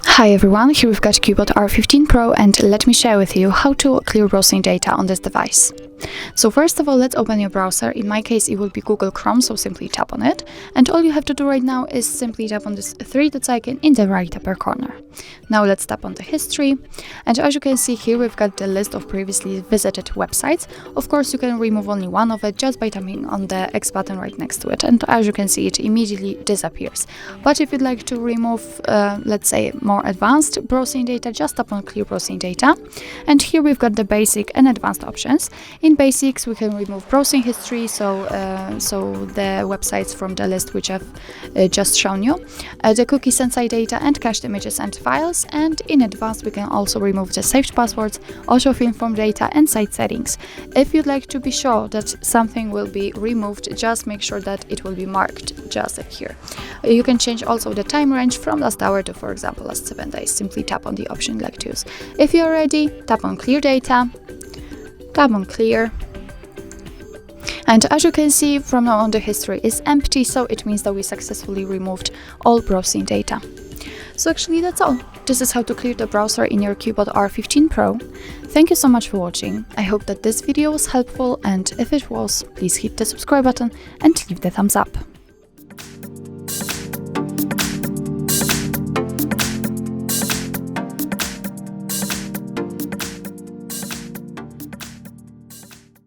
Hi everyone, here we've got CUBOT R15 Pro, and let me share with you how to clear browsing data on this device. So first of all, let's open your browser. In my case it will be Google Chrome, so simply tap on it, and all you have to do right now is simply tap on this three dots icon in the right upper corner. Now let's tap on the history, and as you can see here we've got the list of previously visited websites. Of course you can remove only one of it just by tapping on the X button right next to it, and as you can see it immediately disappears. But if you'd like to remove let's say more advanced browsing data, just tap on clear browsing data, and here we've got the basic and advanced options. In basics we can remove browsing history, so the websites from the list which I've just shown you, the cookie sensor data and cached images and files, and in advanced we can also remove the saved passwords, autofill from data and site settings. If you'd like to be sure that something will be removed, just make sure that it will be marked just like here. You can change also the time range from last hour to, for example, last 7 days. Simply tap on the option you'd like to use. If you're ready, tap on clear data, tap on clear, and as you can see from now on the history is empty, so it means that we successfully removed all browsing data. So actually that's all. This is how to clear the browser in your CUBOT R15 Pro. Thank you so much for watching. I hope that this video was helpful, and if it was, please hit the subscribe button and leave the thumbs up.